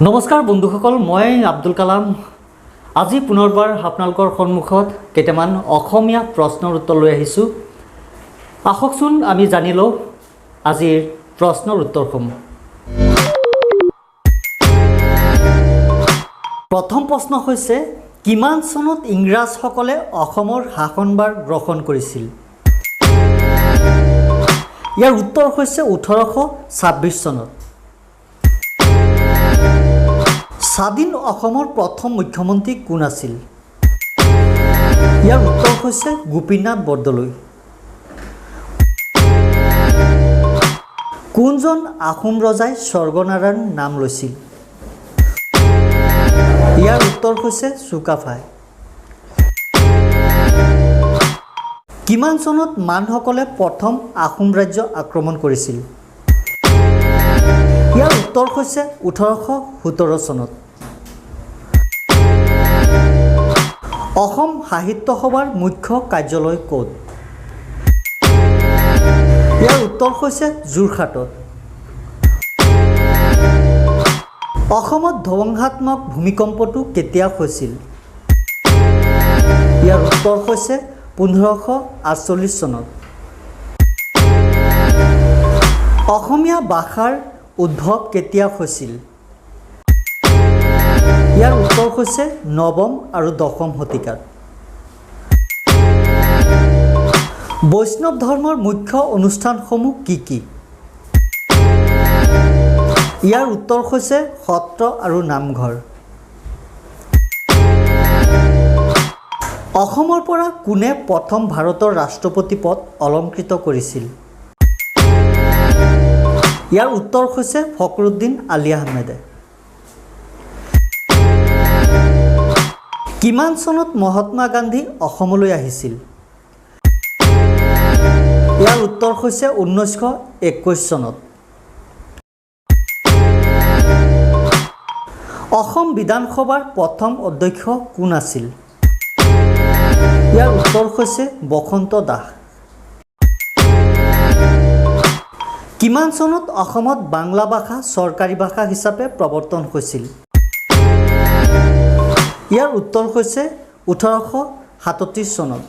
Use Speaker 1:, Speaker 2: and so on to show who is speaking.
Speaker 1: নমস্কাৰ বন্ধুসকল, মই আব্দুল কালাম। আজি পুনৰবাৰ আপোনালোকৰ সন্মুখত কেইটামান অসমীয়া প্ৰশ্নৰ উত্তৰ লৈ আহিছোঁ। আহকচোন আমি জানি লওঁ আজিৰ প্ৰশ্নৰ উত্তৰসমূহ। প্ৰথম প্ৰশ্ন হৈছে, কিমান চনত ইংৰাজসকলে অসমৰ শাসনভাৰ গ্ৰহণ কৰিছিল? ইয়াৰ উত্তৰ হৈছে 1826 চনত। স্বাধীন অসমৰ প্ৰথম মুখ্যমন্ত্ৰী কোন আছিল? ইয়াৰ উত্তৰ হৈছে গোপীনাথ বৰদলৈ। কোনজন আহোম ৰজাই স্বৰ্গনাৰায়ণ নাম লৈছিল? ইয়াৰ উত্তৰ হৈছে চুকাফাই। কিমান চনত মানসকলে প্ৰথম আহোম ৰাজ্য আক্ৰমণ কৰিছিল? ইয়াৰ উত্তৰ হৈছে 1817 চনত। অসম সাহিত্য সভাৰ মুখ্য কাৰ্যালয় ক'ত? ইয়াৰ উত্তৰ হৈছে যোৰহাটত। অসমত ধ্বংসাত্মক ভূমিকম্পটো কেতিয়া হৈছিল? ইয়াৰ উত্তৰ হৈছে 1548 চনত। অসমীয়া ভাষাৰ উদ্ভৱ কেতিয়া হৈছিল? ইয়াৰ উত্তৰ হৈছে নৱম আৰু দশম শতিকাত। বৈষ্ণৱ ধৰ্মৰ মুখ্য অনুষ্ঠানসমূহ কি কি? ইয়াৰ উত্তৰ হৈছে সত্ৰ আৰু নামঘৰ। অসমৰ পৰা কোনে প্ৰথম ভাৰতৰ ৰাষ্ট্ৰপতি পদ অলংকৃত কৰিছিল? ইয়াৰ উত্তৰ হৈছে ফখৰুদ্দিন আলি আহমেদে। কিমান চনত মহাত্মা গান্ধী অসমলৈ আহিছিল? ইয়াৰ উত্তৰ হৈছে 1921 চনত। অসম বিধানসভাৰ প্ৰথম অধ্যক্ষ কোন আছিল? ইয়াৰ উত্তৰ হৈছে বসন্ত দাস। কিমান চনত অসমত বাংলা ভাষা চৰকাৰী ভাষা হিচাপে প্ৰৱৰ্তন হৈছিল? ইয়াৰ উত্তৰ হৈছে 1837 চনত।